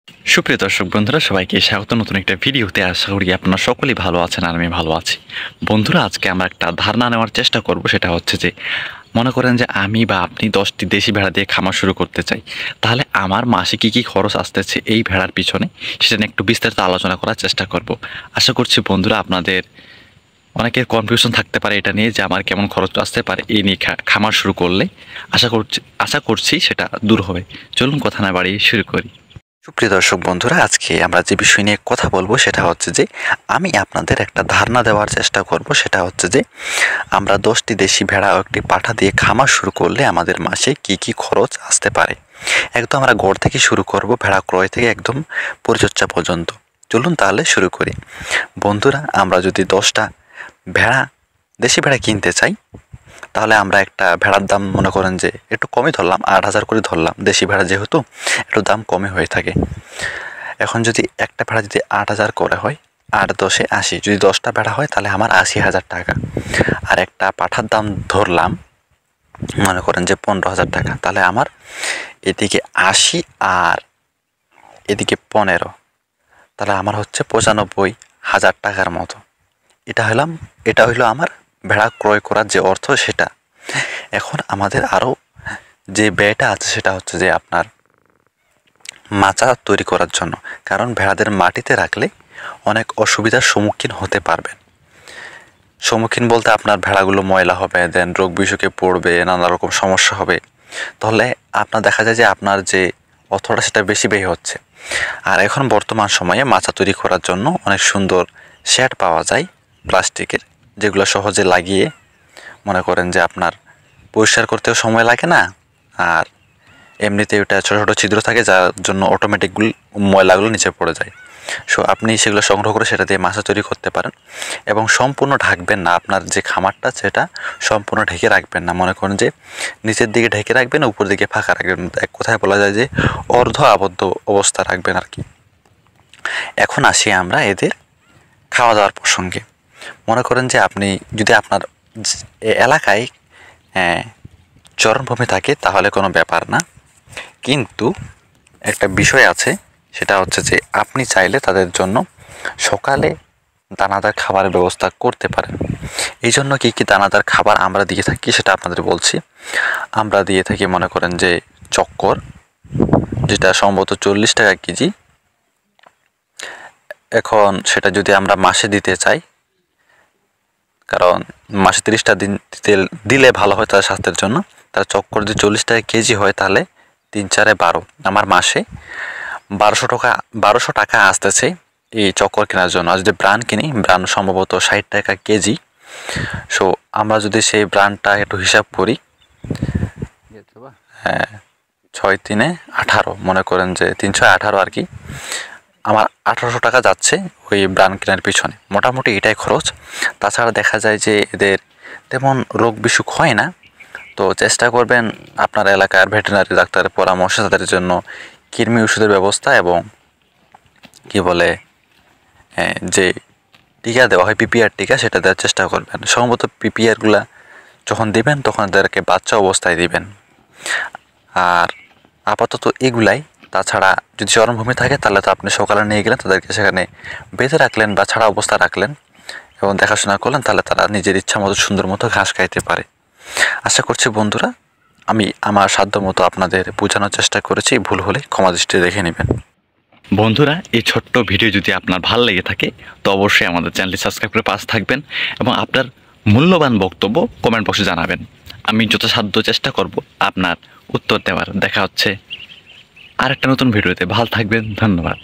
সুপ্রিয় দর্শক বন্ধুরা, সবাইকে স্বাগত নতুন একটা ভিডিওতে। আশা করি আপনারা সকলেই ভালো আছেন আর আমি ভালো আছি। বন্ধুরা, আজকে আমরা একটা ধারণা নেওয়ার চেষ্টা করব। সেটা হচ্ছে যে, মনে করেন যে আমি বা আপনি 10টি দেশি ভেড়া দিয়ে খামার শুরু করতে চাই, তাহলে আমার মাসে কী কী খরচ আসতেছে এই ভেড়ার পিছনে, সেটা নিয়ে একটু বিস্তারিত আলোচনা করার চেষ্টা করব। আশা করছি বন্ধুরা, আপনাদের অনেকের কনফিউশন থাকতে পারে এটা নিয়ে যে আমার কেমন খরচ আসতে পারে এই নিয়ে খামার শুরু করলে। আশা করছি সেটা দূর হবে। চলুন কথা না বাড়িয়ে শুরু করি। সুপ্রিয় দর্শক বন্ধুরা, আজকে আমরা যে বিষয় নিয়ে কথা বলবো সেটা হচ্ছে যে, আমি আপনাদের একটা ধারণা দেওয়ার চেষ্টা করব। সেটা হচ্ছে যে, আমরা 10টি দেশি ভেড়া ও একটি পাঠা দিয়ে খামার শুরু করলে আমাদের মাসে কি কি খরচ আসতে পারে। একদম আমরা গড় থেকে শুরু করব, ভেড়া ক্রয় থেকে একদম পরিচর্যা পর্যন্ত। চলুন তাহলে শুরু করি। বন্ধুরা, আমরা যদি 10টা দেশি ভেড়া কিনতে চাই, তাহলে আমরা একটা ভেড়ার দাম মনে করেন যে একটু কমই ধরলাম, 8,000 করে ধরলাম। দেশি ভেড়া যেহেতু একটু দাম কমই হয়ে থাকে। এখন যদি একটা ভেড়া যদি 8,000 করে হয়, 8 × 10 = 80। যদি 10টা ভেড়া হয় তাহলে আমার 80,000 টাকা। আর একটা পাঠার দাম ধরলাম মনে করেন যে 15,000 টাকা। তাহলে আমার এদিকে 80 আর এদিকে 15, তাহলে আমার হচ্ছে 95,000 টাকার মতো। এটা হইলো আমার ভেড়া ক্রয় করার যে অর্থ সেটা। এখন আমাদের আরও যে ব্যয়টা আছে সেটা হচ্ছে যে আপনার মাচা তৈরি করার জন্য। কারণ ভেড়াদের মাটিতে রাখলে অনেক অসুবিধার সম্মুখীন হতে পারবেন। সম্মুখীন বলতে আপনার ভেড়াগুলো ময়লা হবে, দেন রোগ বিসুখে পড়বে, নানা রকম সমস্যা হবে। তাহলে আপনার দেখা যায় যে আপনার যে অর্থটা সেটা বেশি ব্যয় হচ্ছে। আর এখন বর্তমান সময়ে মাচা তৈরি করার জন্য অনেক সুন্দর শেড পাওয়া যায় প্লাস্টিকের, যেগুলো সহজে লাগিয়ে মনে করেন যে আপনার পরিষ্কার করতেও সময় লাগে না। আর এমনিতে ওটা ছোটো ছোটো ছিদ্র থাকে, যার জন্য অটোমেটিকগুলি ময়লাগুলো নিচে পড়ে যায়। সো আপনি সেগুলো সংগ্রহ করে সেটা দিয়ে মাচা তৈরি করতে পারেন। এবং সম্পূর্ণ ঢাকবেন না, আপনার যে খামারটা সেটা সম্পূর্ণ ঢেকে রাখবেন না। মনে করেন যে নিচের দিকে ঢেকে রাখবেন, উপর দিকে ফাঁকা রাখবেন। এক কথায় বলা যায় যে অর্ধ আবদ্ধ অবস্থা রাখবেন আর কি। এখন আসি আমরা এদের খাওয়া দাওয়ার প্রসঙ্গে। মনে করেন যে আপনি যদি আপনার এলাকায় চরণভূমি থাকে তাহলে কোনো ব্যাপার না, কিন্তু একটা বিষয় আছে। সেটা হচ্ছে যে আপনি চাইলে তাদের জন্য সকালে দানাদার খাবারের ব্যবস্থা করতে পারেন। এই জন্য কী কী দানাদার খাবার আমরা দিয়ে থাকি সেটা আপনাদের বলছি। আমরা দিয়ে থাকি মনে করেন যে চক্কর, যেটা সম্ভবত 40 টাকা কেজি। এখন সেটা যদি আমরা মাসে দিতে চাই, কারণ মাসে 30টা দিন দিলে ভালো হয় তাদের স্বাস্থ্যের জন্য। তার চক্কর যদি 40 টাকা কেজি হয় তাহলে 3 × 4 = 12। আমার মাসে 1200 টাকা আসতেছে এই চক্কর কেনার জন্য। আর যদি ব্রান্ড কিনি, ব্রান্ড সম্ভবত 60 টাকা কেজি। সো আমরা যদি সেই ব্রান্ডটা একটু হিসাব করি, 6 × 3 = 18, মনে করেন যে 318 আর কি। আমার 1800 টাকা যাচ্ছে ওই ব্রান্ড কেনার পিছনে। মোটামুটি এটাই খরচ। তাছাড়া দেখা যায় যে এদের তেমন রোগ বিসুখ হয় না। তো চেষ্টা করবেন আপনার এলাকার ভেটেরিনারি ডাক্তারের পরামর্শে তাদের জন্য কৃমি ওষুধের ব্যবস্থা এবং যে টিকা দেওয়া হয় পিপিআর টিকা, সেটা দেওয়ার চেষ্টা করবেন। সম্ভবত পিপিআরগুলা যখন দিবেন তখন তাদেরকে বাচ্চা অবস্থায় দিবেন। আর আপাতত এগুলাই। তাছাড়া যদি চরণভূমি থাকে তাহলে তো আপনি সকালে নিয়ে গেলেন, তাদেরকে সেখানে বেঁধে রাখলেন বা ছাড়া অবস্থা রাখলেন এবং দেখাশোনা করলেন, তাহলে তারা নিজের ইচ্ছা মতো সুন্দর মতো ঘাস খাইতে পারে। আশা করছি বন্ধুরা, আমি আমার সাধ্য মতো আপনাদের বোঝানোর চেষ্টা করেছি। ভুল হলে ক্ষমা দৃষ্টিতে দেখে নেবেন। বন্ধুরা, এই ছোট্ট ভিডিও যদি আপনার ভালো লেগে থাকে তো অবশ্যই আমাদের চ্যানেলটি সাবস্ক্রাইব করে পাশে থাকবেন এবং আপনার মূল্যবান বক্তব্য কমেন্ট বক্সে জানাবেন। আমি যথাসাধ্য চেষ্টা করব আপনার উত্তর দেওয়ার। দেখা হচ্ছে আরেকটা নতুন ভিডিওতে। ভালো থাকবেন, ধন্যবাদ।